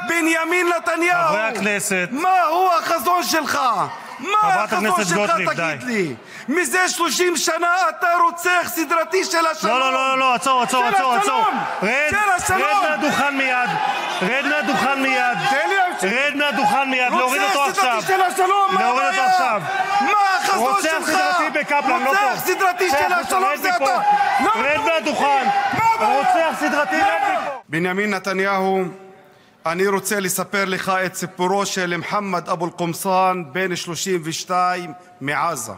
בנימין נתניהו, חברי הכנסת, מה הוא החזון שלך? מה החזון שלך, תגיד לי? מזה 30 שנה אתה רוצח סדרתי של השלום. לא, עצור. רד מהדוכן מיד. להוריד אותו עכשיו. מה החזון שלך? רוצח סדרתי בקפלן, לא פה. רוצח סדרתי של השלום זה אתה. רד מהדוכן. רוצח סדרתי, רד מפה. בנימין נתניהו, אני רוצה לספר לך את סיפורו של מוחמד אבו אל-קומסאן, בן 32 מעזה.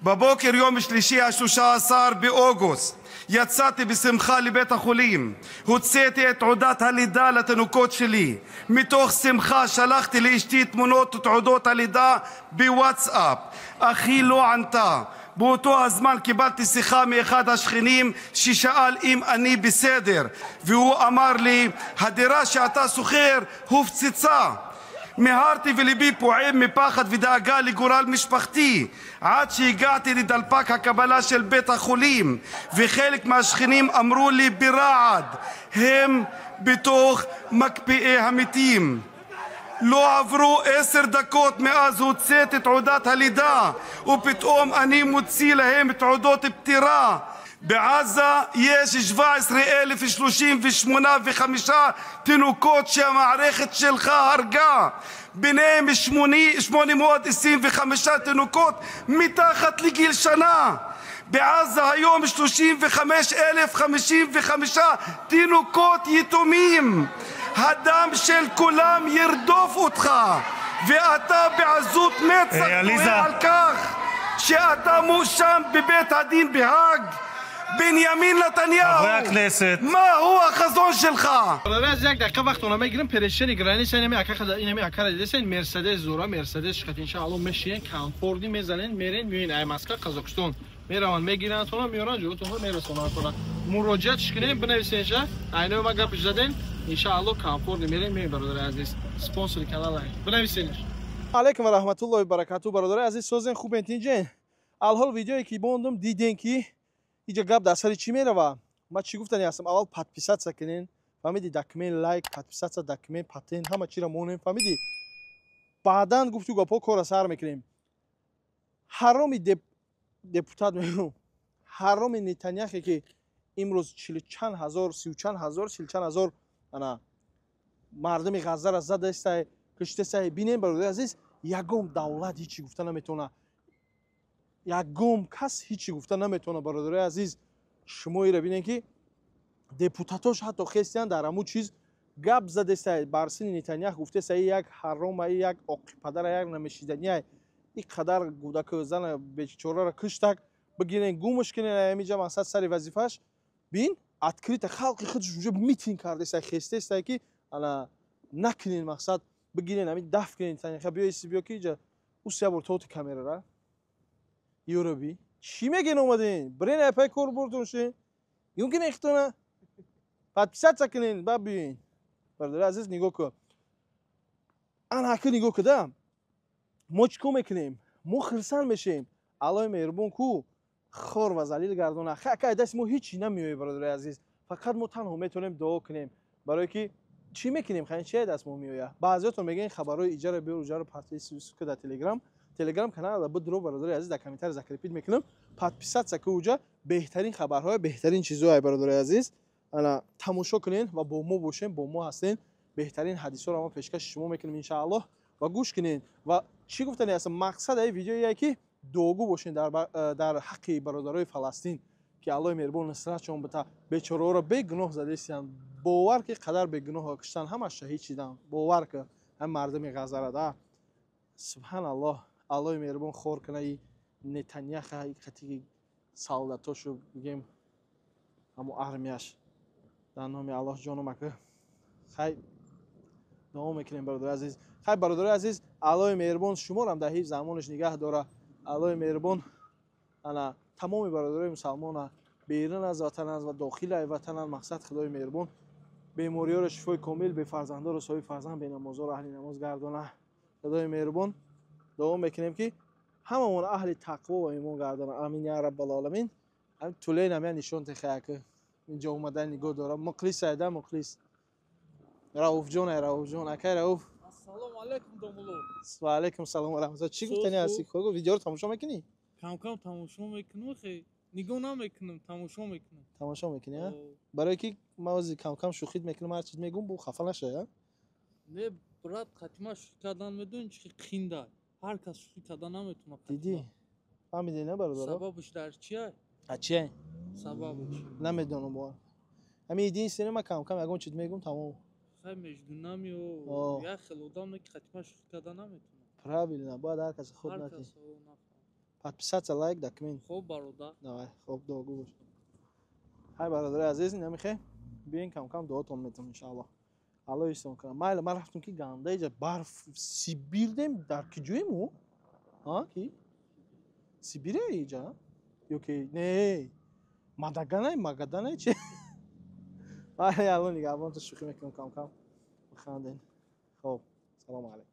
בבוקר יום שלישי ה-13 באוגוסט יצאתי בשמחה לבית החולים. הוצאתי את תעודת הלידה לתינוקות שלי. מתוך שמחה שלחתי לאשתי תמונות ותעודות הלידה בוואטסאפ. אחי לא ענתה. באותו הזמן קיבלתי שיחה מאחד השכנים ששאל אם אני בסדר, והוא אמר לי, הדירה שאתה שוכר הופצצה. מהרתי וליבי פועם מפחד ודאגה לגורל משפחתי, עד שהגעתי לדלפק הקבלה של בית החולים, וחלק מהשכנים אמרו לי ברעד, הם בתוך מקפיאי המתים. לא עברו 10 דקות מאז הוצאתי תעודת הלידה, ופתאום אני מוציא להם תעודות פטירה. בעזה יש 17,038 תינוקות שהמערכת שלך הרגה, ביניהם 825 תינוקות מתחת לגיל שנה. בעזה היום 35,055 תינוקות יתומים. הדם של כולם ירדוף אותך, ואתה בעזות מצח תוהה על כך שאתה מואשם בבית הדין בהאג. בנימין נתניהו, חברי הכנסת, מה הוא החזון שלך? از یک دقیقه وقت اونم میگیرم پرشری گرانی سن می اکا اینا می اکا دسن مرسدس زورا مرسدس شکت ان شاء الله مشین کانفوردی میزنن میرن میین ای ماسکا قزاقستان میروان میگیرن تو میارن جو تو میرسونن تو مراجعه کنین بنویسین شه اینا ما گپ زدن ان شاء الله کانفورد میرن میین برادر عزیز سپانسر کانال بنویسین علیکم و رحمت الله و برکاته برادر عزیز سوزن خوب انتینجن الحال ویدیویی که بوندم دیدین که اینجا گپ در سر چی میروه ما چی گفتنی هستم اول подписаться کنین فهمیدی دکمه لایک подписаться دکمه پاتین همه چی را مونیم فهمیدی بعداً گفتو گپا کار سر میکنیم حرامی دپوتات میگم حرامی نتانیاهو که امروز 40 چند هزار 30 چند هزار 40 چند هزار انا مردم غزه را زده است کشته است ببینین برادر عزیز یگم دولت هیچی گفته نمیتونه یگم کس هیچی گفته نمیتونه برادر عزیز شما ایرا ببینین که دپوتاتاش حتی خستیان در همون چیز گپ زده است برسین نتانیاهو گفته است یک حرام یک پدر یک نمیشیدنی این قدر گودک زن بیچاره را کشتک بگیرین گومش کنین اینجا مقصد سر وظیفش بین اتکریت خلق خودش اونجا میتینگ کرده است خسته است که انا نکنین مقصد بگیرین همین دفع کنین نتانیاهو بیا ایسی بیا که اینجا اوسیا بر تو کامera را یوروبی چی میگین اومدین برین اپای کور بردون شین یمکن اختونه подписаться کنین ببین برادر عزیز نگاه کن انا که نگاه کردم ما چیکار میکنیم ما خرسان میشیم الله مهربون کو خور و ذلیل گردونه خاک دست ما هیچی نمیوی برادر عزیز فقط ما تنها میتونیم دعا کنیم برای که چی میکنیم خاین چه دست ما میویه بعضیاتون میگن خبرای ایجار بیور اجاره پارتی سوس که در تلگرام کانال بدرو برادر عزیز در کامنتر ذکر پیت میکنم подписаться که اونجا بهترین خبرهای بهترین چیزهای برادر عزیز انا تماشا کنین و با ما باشین با ما هستین بهترین حدیثا رو ما پیشکش شما میکنیم ان شاء الله و گوش کنین و چی گفتنی اصلا مقصد این ویدیویی که دوگو باشین در حق برادرای فلسطین که الله مهربان نصرتشون بده بیچاره را به گناه زده استن باور که قدر به گناه کشتن همه شهید شدن باور که هم مردم غزه را ده سبحان الله الله مهربان خور کنه نتانیاهو حقیقتی سالداتاشو بگیم همو ارمیاش در نام الله جانو مکه خیر دعا میکنیم برادر عزیز خیر برادر عزیز الله مهربان شما را هم در حفظ امانش نگه داره الله مهربان انا تمام برادرای مسلمان بیرون از وطن و داخل وطن مقصد خدای مهربان بیماری‌ها را شفای کامل به فرزندان و صاحب فرزند به نمازها و اهل نماز گردانه خدای مهربان دعا میکنیم که هممون اهل تقوا و ایمان گردانه آمین یا رب العالمین هم طولین هم نشون تخیه که اینجا اومدن نگاه دارم مخلص ایده مخلص رؤوف جون اکای رؤوف السلام علیکم دومولو و علیکم سلام و رحمت الله. چی گفتنی هستی کوگو ویدیو رو تماشا میکنی؟ کم کم تماشا میکنم خیلی نگاه نمیکنم تماشا میکنی ها؟ برای کی موضوع کم کم شوخی میکنم هر چیز میگم بو خفه نشه. نه برات خاتمه شوخی کردن میدون چی خینده هر کس شوخی کردن نمیتونه دیدی فهمیدی نه برادر سببش در چیه چیه سببش نمیدونم با همین دین سینما کم کم اگه چیز میگم تمام خیلی مجدونمی و یا خیلی آدم که خاتمه شوخی کردن نمیتونه правильно باید هر کس خود نتی подписаться лайк документ خوب برادر давай خوب دوگو باش های برادر عزیز نمیخه بیاین کم کم دعاتون میتونم ان شاء الله الله ایستون کنم ما رفتم که گنده اینجا برف سیبیر دیم در کجایمو ها کی سیبیره اینجا یا که نه ماداگانه چه الان نگاه تو شوخی میکنم کم کم بخندین خب سلام علیکم